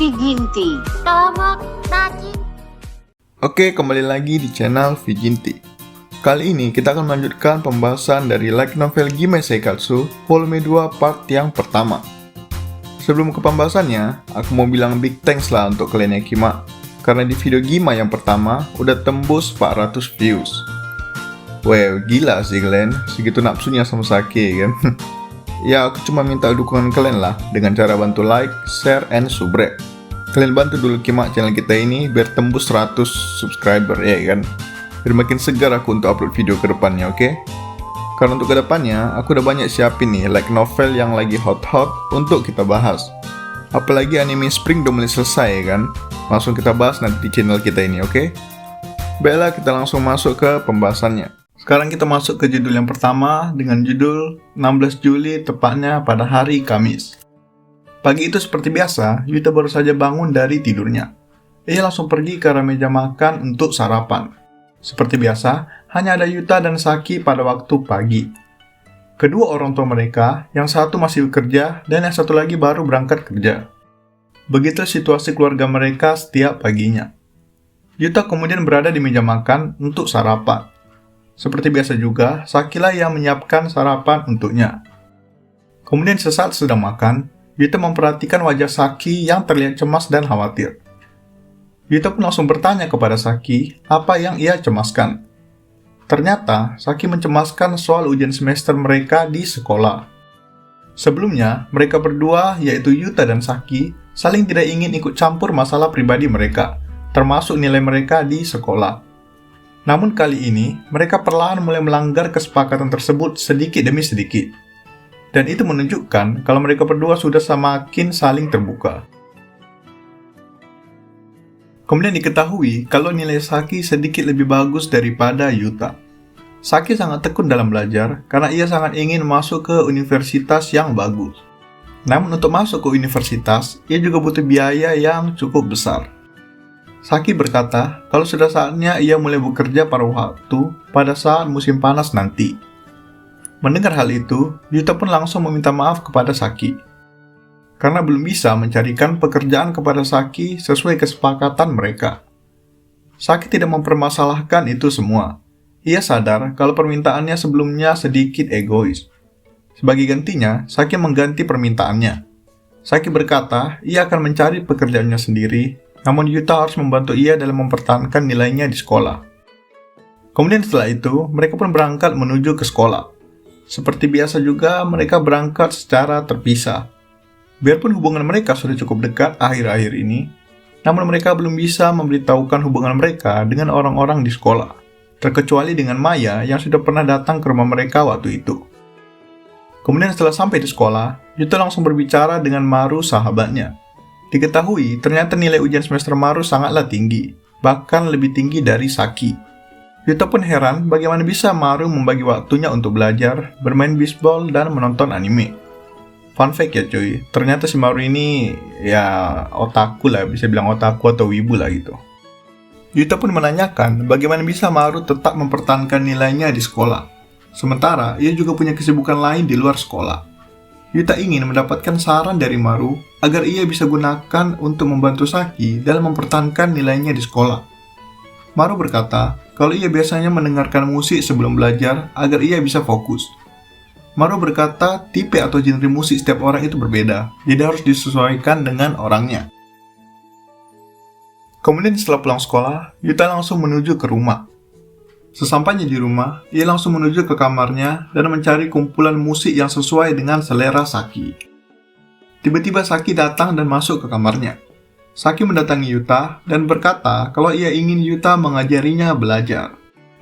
Viginti. Oke, kembali lagi di channel Viginti. Kali ini kita akan melanjutkan pembahasan dari light novel Gimai Seikatsu volume 2 part yang pertama. Sebelum ke pembahasannya, aku mau bilang big thanks lah untuk kalian yang Kima, karena di video Gimai yang pertama udah tembus 400 views. Wow, gila sih kalian, segitu napsunya sama Sake kan. Ya, aku cuma minta dukungan kalian lah dengan cara bantu like, share, and subscribe. Kalian bantu dulu Kima channel kita ini biar tembus 100 subscriber ya kan. Biar makin segar aku untuk upload video ke depannya, oke? Karena untuk ke depannya, aku udah banyak siapin nih light novel yang lagi hot-hot untuk kita bahas. Apalagi anime Spring udah mulai selesai kan. Langsung kita bahas nanti di channel kita ini, oke? Baiklah, kita langsung masuk ke pembahasannya. Sekarang kita masuk ke judul yang pertama dengan judul 16 Juli tepatnya pada hari Kamis. Pagi itu seperti biasa, Yuta baru saja bangun dari tidurnya. Ia langsung pergi ke arah meja makan untuk sarapan. Seperti biasa, hanya ada Yuta dan Saki pada waktu pagi. Kedua orang tua mereka, yang satu masih bekerja dan yang satu lagi baru berangkat kerja. Begitu situasi keluarga mereka setiap paginya. Yuta kemudian berada di meja makan untuk sarapan. Seperti biasa juga, Sakilah yang menyiapkan sarapan untuknya. Kemudian sesaat sedang makan, Yuta memperhatikan wajah Saki yang terlihat cemas dan khawatir. Yuta pun langsung bertanya kepada Saki apa yang ia cemaskan. Ternyata, Saki mencemaskan soal ujian semester mereka di sekolah. Sebelumnya, mereka berdua, yaitu Yuta dan Saki, saling tidak ingin ikut campur masalah pribadi mereka, termasuk nilai mereka di sekolah. Namun kali ini, mereka perlahan mulai melanggar kesepakatan tersebut sedikit demi sedikit. Dan itu menunjukkan kalau mereka berdua sudah semakin saling terbuka. Kemudian diketahui kalau nilai Saki sedikit lebih bagus daripada Yuta. Saki sangat tekun dalam belajar karena ia sangat ingin masuk ke universitas yang bagus. Namun untuk masuk ke universitas, ia juga butuh biaya yang cukup besar. Saki berkata kalau sudah saatnya ia mulai bekerja paruh waktu pada saat musim panas nanti. Mendengar hal itu, Yuta pun langsung meminta maaf kepada Saki. Karena belum bisa mencarikan pekerjaan kepada Saki sesuai kesepakatan mereka. Saki tidak mempermasalahkan itu semua. Ia sadar kalau permintaannya sebelumnya sedikit egois. Sebagai gantinya, Saki mengganti permintaannya. Saki berkata ia akan mencari pekerjaannya sendiri, namun Yuta harus membantu ia dalam mempertahankan nilainya di sekolah. Kemudian setelah itu, mereka pun berangkat menuju ke sekolah. Seperti biasa juga, mereka berangkat secara terpisah. Biarpun hubungan mereka sudah cukup dekat akhir-akhir ini, namun mereka belum bisa memberitahukan hubungan mereka dengan orang-orang di sekolah, terkecuali dengan Maya yang sudah pernah datang ke rumah mereka waktu itu. Kemudian setelah sampai di sekolah, Yuta langsung berbicara dengan Maru sahabatnya. Diketahui ternyata nilai ujian semester Maru sangatlah tinggi, bahkan lebih tinggi dari Saki. Yuta pun heran bagaimana bisa Maru membagi waktunya untuk belajar, bermain bisbol, dan menonton anime. Fun fact ya cuy, ternyata si Maru ini ya otaku lah, bisa bilang otaku atau wibu lah gitu. Yuta pun menanyakan bagaimana bisa Maru tetap mempertahankan nilainya di sekolah. Sementara ia juga punya kesibukan lain di luar sekolah. Yuta ingin mendapatkan saran dari Maru agar ia bisa gunakan untuk membantu Saki dalam mempertahankan nilainya di sekolah. Maru berkata kalau ia biasanya mendengarkan musik sebelum belajar agar ia bisa fokus. Maru berkata tipe atau genre musik setiap orang itu berbeda, jadi harus disesuaikan dengan orangnya. Kemudian setelah pulang sekolah, Yuta langsung menuju ke rumah. Sesampainya di rumah, ia langsung menuju ke kamarnya dan mencari kumpulan musik yang sesuai dengan selera Saki. Tiba-tiba Saki datang dan masuk ke kamarnya. Saki mendatangi Yuta dan berkata kalau ia ingin Yuta mengajarinya belajar.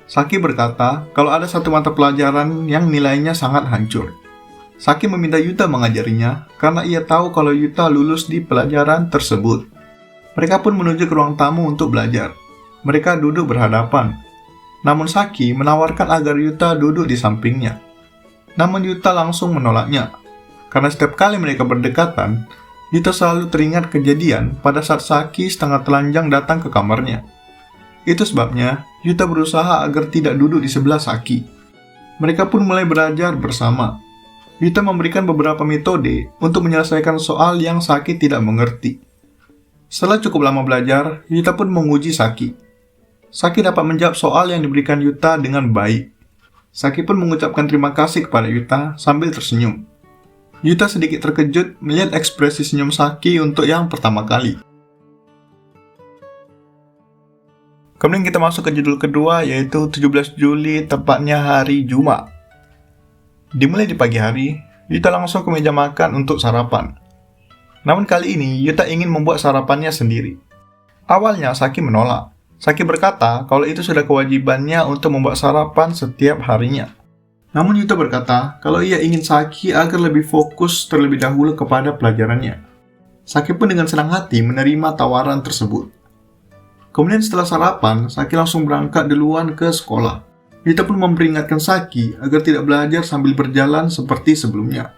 Saki berkata kalau ada satu mata pelajaran yang nilainya sangat hancur. Saki meminta Yuta mengajarinya karena ia tahu kalau Yuta lulus di pelajaran tersebut. Mereka pun menuju ke ruang tamu untuk belajar. Mereka duduk berhadapan. Namun Saki menawarkan agar Yuta duduk di sampingnya. Namun Yuta langsung menolaknya. Karena setiap kali mereka berdekatan, Yuta selalu teringat kejadian pada saat Saki setengah telanjang datang ke kamarnya. Itu sebabnya Yuta berusaha agar tidak duduk di sebelah Saki. Mereka pun mulai belajar bersama. Yuta memberikan beberapa metode untuk menyelesaikan soal yang Saki tidak mengerti. Setelah cukup lama belajar, Yuta pun menguji Saki. Saki dapat menjawab soal yang diberikan Yuta dengan baik. Saki pun mengucapkan terima kasih kepada Yuta sambil tersenyum. Yuta sedikit terkejut melihat ekspresi senyum Saki untuk yang pertama kali. Kemudian kita masuk ke judul kedua, yaitu 17 Juli, tepatnya hari Jumat. Dimulai di pagi hari, Yuta langsung ke meja makan untuk sarapan. Namun kali ini, Yuta ingin membuat sarapannya sendiri. Awalnya, Saki menolak. Saki berkata kalau itu sudah kewajibannya untuk membuat sarapan setiap harinya. Namun Yuta berkata kalau ia ingin Saki agar lebih fokus terlebih dahulu kepada pelajarannya. Saki pun dengan senang hati menerima tawaran tersebut. Kemudian setelah sarapan, Saki langsung berangkat duluan ke sekolah. Yuta pun memperingatkan Saki agar tidak belajar sambil berjalan seperti sebelumnya.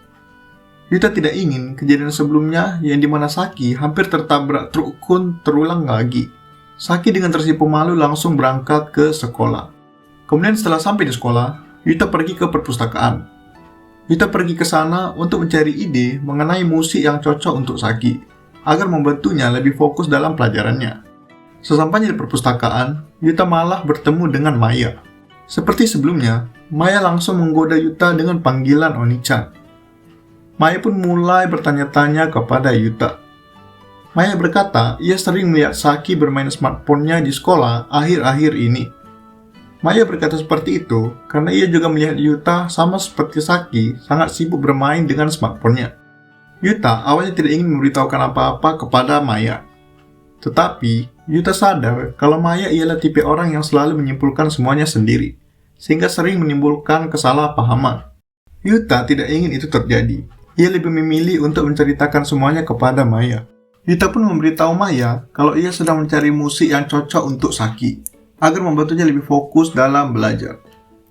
Yuta tidak ingin kejadian sebelumnya yang dimana Saki hampir tertabrak truk Kun terulang lagi. Saki dengan tersipu malu langsung berangkat ke sekolah. Kemudian setelah sampai di sekolah, Yuta pergi ke perpustakaan. Yuta pergi ke sana untuk mencari ide mengenai musik yang cocok untuk Saki, agar membantunya lebih fokus dalam pelajarannya. Sesampainya di perpustakaan, Yuta malah bertemu dengan Maya. Seperti sebelumnya, Maya langsung menggoda Yuta dengan panggilan Oni-chan. Maya pun mulai bertanya-tanya kepada Yuta. Maya berkata ia sering melihat Saki bermain smartphone-nya di sekolah akhir-akhir ini. Maya berkata seperti itu karena ia juga melihat Yuta sama seperti Saki sangat sibuk bermain dengan smartphone-nya. Yuta awalnya tidak ingin memberitahukan apa-apa kepada Maya. Tetapi, Yuta sadar kalau Maya ialah tipe orang yang selalu menyimpulkan semuanya sendiri, sehingga sering menimbulkan kesalahpahaman. Yuta tidak ingin itu terjadi. Ia lebih memilih untuk menceritakan semuanya kepada Maya. Yuta pun memberitahu Maya kalau ia sedang mencari musik yang cocok untuk Saki, agar membantunya lebih fokus dalam belajar.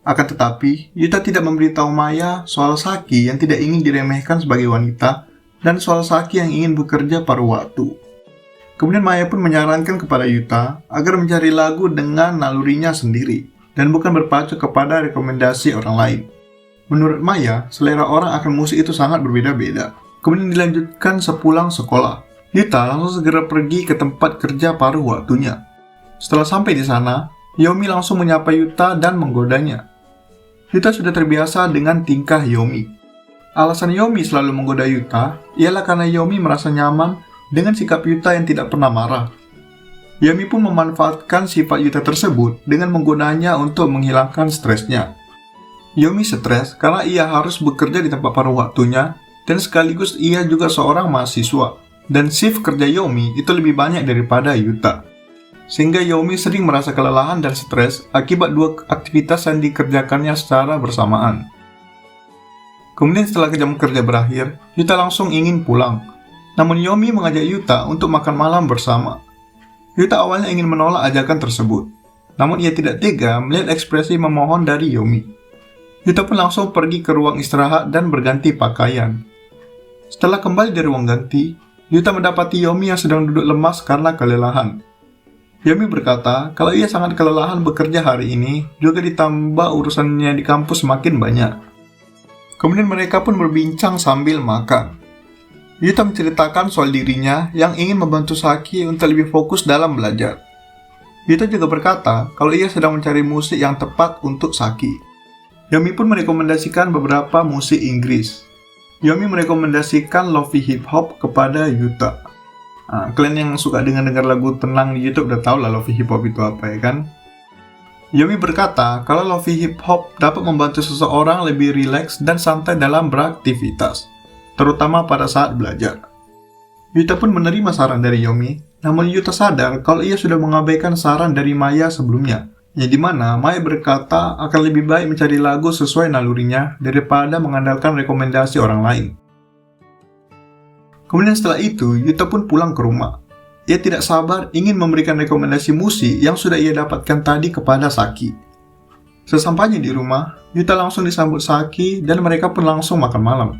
Akan tetapi, Yuta tidak memberitahu Maya soal Saki yang tidak ingin diremehkan sebagai wanita, dan soal Saki yang ingin bekerja paruh waktu. Kemudian Maya pun menyarankan kepada Yuta agar mencari lagu dengan nalurinya sendiri, dan bukan berpacu kepada rekomendasi orang lain. Menurut Maya, selera orang akan musik itu sangat berbeda-beda. Kemudian dilanjutkan sepulang sekolah. Yuta langsung segera pergi ke tempat kerja paruh waktunya. Setelah sampai di sana, Yomi langsung menyapa Yuta dan menggodanya. Yuta sudah terbiasa dengan tingkah Yomi. Alasan Yomi selalu menggoda Yuta ialah karena Yomi merasa nyaman dengan sikap Yuta yang tidak pernah marah. Yomi pun memanfaatkan sifat Yuta tersebut dengan menggodanya untuk menghilangkan stresnya. Yomi stres karena ia harus bekerja di tempat paruh waktunya dan sekaligus ia juga seorang mahasiswa. Dan shift kerja Yomi itu lebih banyak daripada Yuta. Sehingga Yomi sering merasa kelelahan dan stres akibat dua aktivitas yang dikerjakannya secara bersamaan. Kemudian setelah jam kerja berakhir, Yuta langsung ingin pulang. Namun Yomi mengajak Yuta untuk makan malam bersama. Yuta awalnya ingin menolak ajakan tersebut. Namun ia tidak tega melihat ekspresi memohon dari Yomi. Yuta pun langsung pergi ke ruang istirahat dan berganti pakaian. Setelah kembali dari ruang ganti, Yuta mendapati Yomi yang sedang duduk lemas karena kelelahan. Yomi berkata kalau ia sangat kelelahan bekerja hari ini, juga ditambah urusannya di kampus semakin banyak. Kemudian mereka pun berbincang sambil makan. Yuta menceritakan soal dirinya yang ingin membantu Saki untuk lebih fokus dalam belajar. Yuta juga berkata kalau ia sedang mencari musik yang tepat untuk Saki. Yomi pun merekomendasikan beberapa musik Inggris. Yomi merekomendasikan lofi hip hop kepada Yuta. Kalian yang suka dengar lagu tenang di YouTube udah tahu lah lofi hip hop itu apa ya kan? Yomi berkata kalau lofi hip hop dapat membantu seseorang lebih rileks dan santai dalam beraktivitas, terutama pada saat belajar. Yuta pun menerima saran dari Yomi, namun Yuta sadar kalau ia sudah mengabaikan saran dari Maya sebelumnya. Yang dimana Maya berkata akan lebih baik mencari lagu sesuai nalurinya daripada mengandalkan rekomendasi orang lain. Kemudian setelah itu, Yuta pun pulang ke rumah. Ia tidak sabar ingin memberikan rekomendasi musik yang sudah ia dapatkan tadi kepada Saki. Sesampainya di rumah, Yuta langsung disambut Saki dan mereka pun langsung makan malam.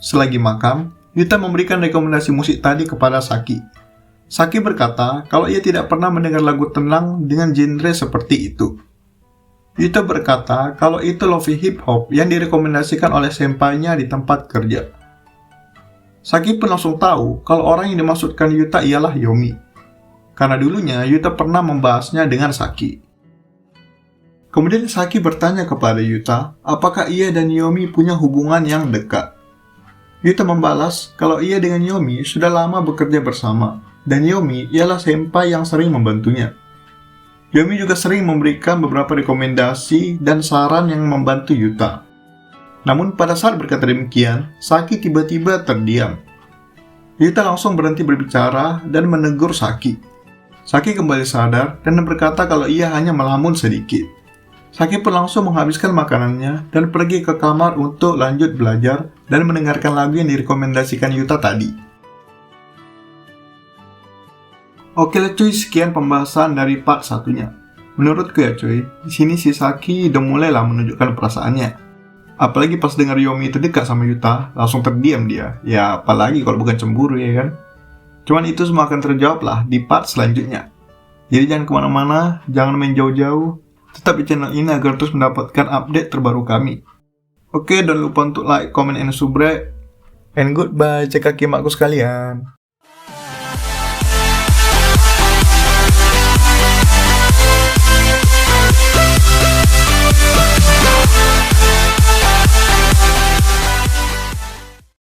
Selagi makan, Yuta memberikan rekomendasi musik tadi kepada Saki. Saki berkata kalau ia tidak pernah mendengar lagu tenang dengan genre seperti itu. Yuta berkata kalau itu lofi hip hop yang direkomendasikan oleh senpainya di tempat kerja. Saki pun langsung tahu kalau orang yang dimaksudkan Yuta ialah Yomi. Karena dulunya Yuta pernah membahasnya dengan Saki. Kemudian Saki bertanya kepada Yuta apakah ia dan Yomi punya hubungan yang dekat. Yuta membalas kalau ia dengan Yomi sudah lama bekerja bersama, dan Yomi ialah senpai yang sering membantunya. Yomi juga sering memberikan beberapa rekomendasi dan saran yang membantu Yuta. Namun pada saat berkata demikian, Saki tiba-tiba terdiam. Yuta langsung berhenti berbicara dan menegur Saki. Saki kembali sadar dan berkata kalau ia hanya melamun sedikit. Saki pun langsung menghabiskan makanannya dan pergi ke kamar untuk lanjut belajar dan mendengarkan lagu yang direkomendasikan Yuta tadi. Oke lah cuy, sekian pembahasan dari part satunya. Menurutku ya cuy, di sini si Saki udah mulailah menunjukkan perasaannya. Apalagi pas dengar Yomi itu dekat sama Yuta, langsung terdiam dia. Ya apalagi kalau bukan cemburu ya kan. Cuman itu semua akan terjawab lah di part selanjutnya. Jadi jangan kemana-mana, jangan main jauh-jauh. Tetap di channel ini agar terus mendapatkan update terbaru kami. Oke, jangan lupa untuk like, comment, and subscribe. And goodbye, cekak kimakku sekalian.